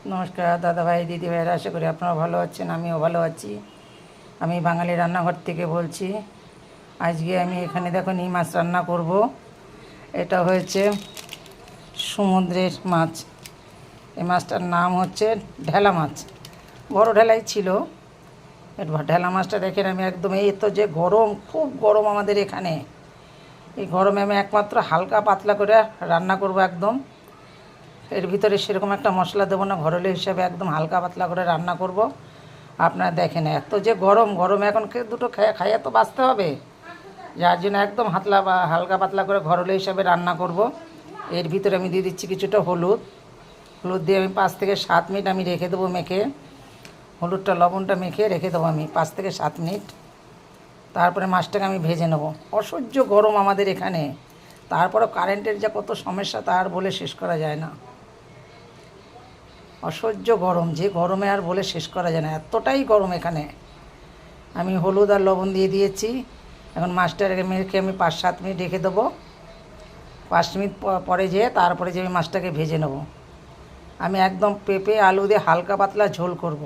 নমস্কার দাদাভাই দিদিভাইরা, আশা করি আপনারা ভালো আছেন। আমিও ভালো আছি। আমি বাঙালি রান্নাঘর থেকে বলছি। আজকে আমি এখানে দেখুন এই মাছ রান্না করব। এটা হয়েছে সমুদ্রের মাছ। এই মাছটার নাম হচ্ছে ঢেলা মাছ। বড় ঢেলাই ছিল। ঢেলা মাছটা দেখেন আমি একদম, এই তো যে গরম, খুব গরম আমাদের এখানে। এই গরমে আমি একমাত্র হালকা পাতলা করে রান্না করব একদম। এর ভিতরে সেরকম একটা মশলা দেবো না, ঘরোয়া হিসাবে একদম হালকা পাতলা করে রান্না করব। আপনারা দেখেন এত যে গরম, গরমে এখন দুটো খাইয়ে তো বাঁচতে হবে, যার জন্য একদম হালকা পাতলা করে ঘরোয়া হিসাবে রান্না করব। এর ভিতরে আমি দিয়ে দিচ্ছি কিছুটা হলুদ। হলুদ দিয়ে আমি 5 থেকে 7 মিনিট আমি রেখে দেবো মেখে। হলুদটা লবণটা মেখে রেখে দেবো আমি 5 থেকে 7 মিনিট। তারপরে মাছটাকে আমি ভেজে নেব। অসহ্য গরম আমাদের এখানে, তারপরে কারেন্টের যা কত সমস্যা তা আর বলে শেষ করা যায় না। অসহ্য গরম, যে গরমে আর বলে শেষ করা যায় না, এতটাই গরম এখানে। আমি হলুদ আর লবণ দিয়ে দিয়েছি। এখন মাছটাকে মেখে আমি 5-7 মিনিট রেখে দেবো। 5 মিনিট পরে যেয়ে তারপরে যে আমি মাছটাকে ভেজে নেব। আমি একদম পেঁপে আলু দিয়ে হালকা পাতলা ঝোল করব।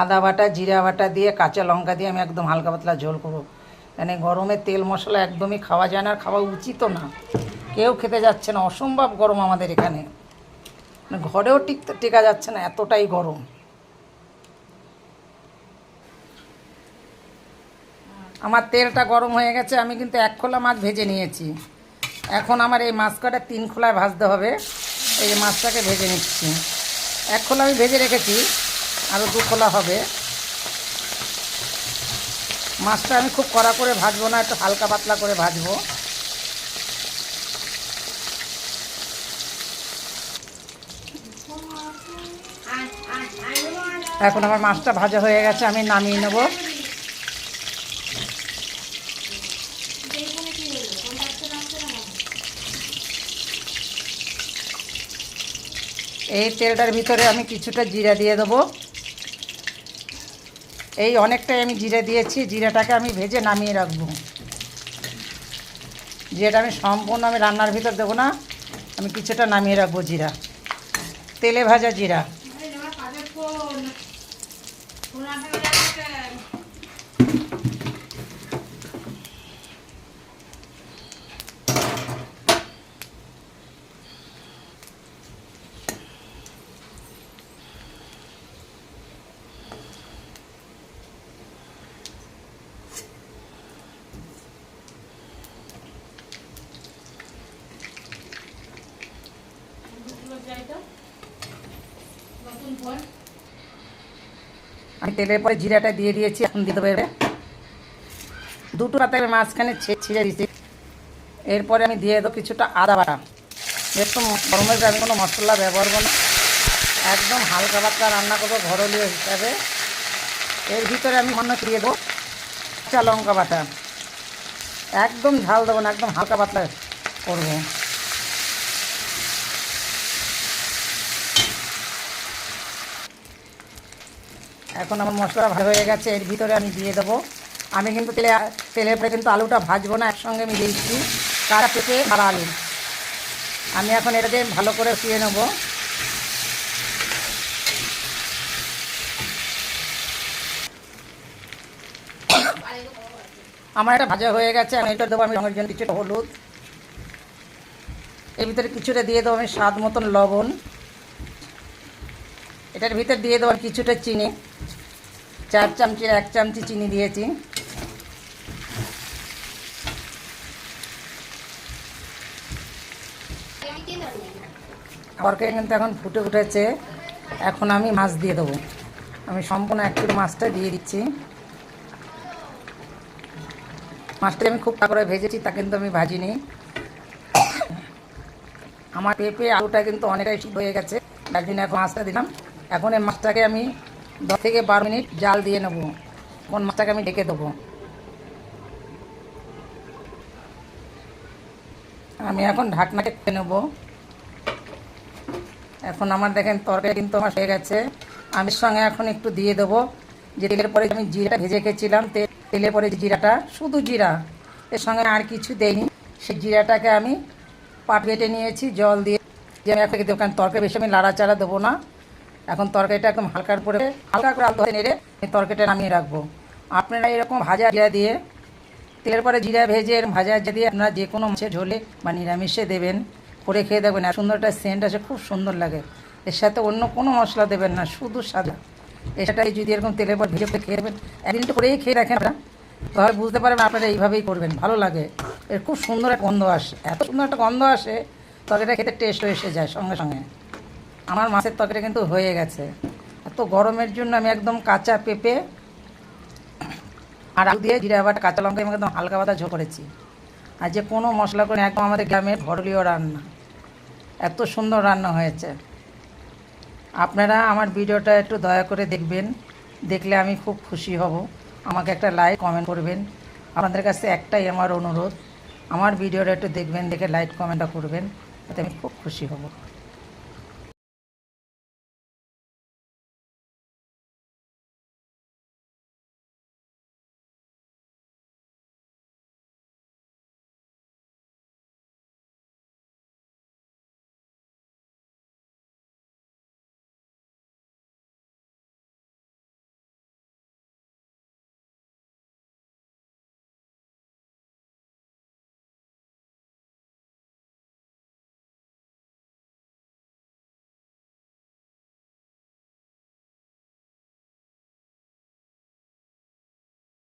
আদা বাটা, জিরা বাটা দিয়ে, কাঁচা লঙ্কা দিয়ে আমি একদম হালকা পাতলা ঝোল করব। মানে গরমে তেল মশলা একদমই খাওয়া যায় না, আর খাওয়া উচিতও না। কেউ খেতে যাচ্ছে না, অসম্ভব গরম আমাদের এখানে। ঘরেও টেকা যাচ্ছে না, এতটাই গরম। আমার তেলটা গরম হয়ে গেছে। আমি কিন্তু 1 খোলা মাছ ভেজে নিয়েছি। এখন আমার এই মাছ কটা 3 খোলায় ভাজতে হবে। এই যে মাছটাকে ভেজে নিচ্ছি। 1 খোলা আমি ভেজে রেখেছি, আরও 2 খোলা হবে। মাছটা আমি খুব কড়া করে ভাজবো না, একটু হালকা পাতলা করে ভাজবো। এখন আমার মাছটা ভাজা হয়ে গেছে, আমি নামিয়ে নেব। এই তেলটার ভিতরে আমি কিছুটা জিরা দিয়ে দেবো। এই অনেকটাই আমি জিরে দিয়েছি। জিরাটাকে আমি ভেজে নামিয়ে রাখবো। জিরাটা আমি সম্পূর্ণ আমি রান্নার ভিতর দেবো না, আমি কিছুটা নামিয়ে রাখবো জিরা। তেলে ভাজা জিরা। আমি তেলের পরে জিরাটা দিয়ে দিয়েছি। এখন দিতে পারবে 2টো পাতা মাঝখানে ছিঁড়ে দিয়েছি। এরপরে আমি দিয়ে দেবো কিছুটা আদা বাটা। যেহেতু গরমের আমি কোনো মশলা ব্যবহার করবো না, একদম হালকা পাতলা রান্না করবো ঘরোয়া হিসাবে। এর ভিতরে আমি দিয়ে দেবো কাঁচা লঙ্কা বাটা। একদম ঝাল দেবো না, একদম হালকা পাতলা করবো। এখন আমার মশলা ভালো হয়ে গেছে। এর ভিতরে আমি দিয়ে দেবো, আমি কিন্তু তেলের পরে কিন্তু আলুটা ভাজবো না, একসঙ্গে আমি দিয়েছি কাঁচা পেঁপে আর আলু। আমি এখন এটাকে ভালো করে কষিয়ে নেব। আমার এটা ভাজা হয়ে গেছে। আমি এটা দেবো আমি রঙের জন্য কিছুটা হলুদ। এর ভিতরে কিছুটা দিয়ে দেবো আমি স্বাদ মতন লবণ। এটার ভিতরে দিয়ে দেবো কিছুটা চিনি। 4 চামচির 1 চামচি চিনি দিয়েছি। তরকারি কিন্তু এখন ফুটে উঠেছে। এখন আমি মাছ দিয়ে দেবো। আমি সম্পূর্ণ 1 কিলো মাছটা দিয়ে দিচ্ছি। মাছটা আমি খুব করে ভেজেছি, তা কিন্তু আমি ভাজিনি। আমার পেঁপে আলুটা কিন্তু অনেকটাই সিদ্ধ হয়ে গেছে, তার জন্য এখন মাছটা দিলাম। এখন এই মাছটাকে আমি 10 থেকে 12 মিনিট জাল দিয়ে নেব। এখন মাছটাকে আমি ঢেকে দেবো। আমি এখন ঢাকনাকে খুলে নেব। এখন আমার দেখেন তরকারি কিন্তু আমার হয়ে গেছে। আমি সঙ্গে এখন একটু দিয়ে দেবো যে তেলের পরে আমি জিরাটা ভেজে রেখেছিলাম। তেলের পরে জিরাটা, শুধু জিরা, এর সঙ্গে আর কিছু দেইনি। সেই জিরাটাকে আমি পাট বেটে নিয়েছি জল দিয়ে, যে আমি একটা দোকান তরকারি বেশি আমি লাড়াচাড়া দেবো না। এখন তরকারিটা একদম হালকা করে আলু নেড়ে এই তরকারিটা নামিয়ে রাখবো। আপনারা এরকম ভাজা জিরা দিয়ে তেলের পরে জিরা ভেজে এরকম ভাজা দিয়ে আপনারা যে কোনো মাছের ঝোলে বা নিরামিষে দেবেন, করে খেয়ে দেখবেন এত সুন্দর একটা সেন্ট আসে, খুব সুন্দর লাগে। এর সাথে অন্য কোনো মশলা দেবেন না, শুধু সাদা এটাই যদি এরকম তেলের পর ভেজে খেয়ে দেবেন, একদিন তো করেই খেয়ে দেখেন আপনারা, তাহলে বুঝতে পারবেন আপনারা এইভাবেই করবেন, ভালো লাগে। এর খুব সুন্দর একটা গন্ধ আসে, এত সুন্দর একটা গন্ধ আসে, তরকারিটা খেতে টেস্টও এসে যায় সঙ্গে সঙ্গে। আমার মাছের তরকারি কিন্তু হয়ে গেছে। এত গরমের জন্য আমি একদম কাঁচা পেঁপে আর আলু দিয়ে জিরা বাটা কাঁচা লঙ্কা এবং একদম হালকা পাতা ঝোল করেছি। আর যে কোনো মশলা করে একদম আমাদের গ্রামের ঘরোয়া রান্না, এত সুন্দর রান্না হয়েছে। আপনারা আমার ভিডিওটা একটু দয়া করে দেখবেন, দেখলে আমি খুব খুশি হব। আমাকে একটা লাইক কমেন্ট করবেন। আপনাদের কাছে একটাই আমার অনুরোধ, আমার ভিডিওটা একটু দেখবেন, দেখে লাইক কমেন্টটা করবেন, তাতে আমি খুব খুশি হব।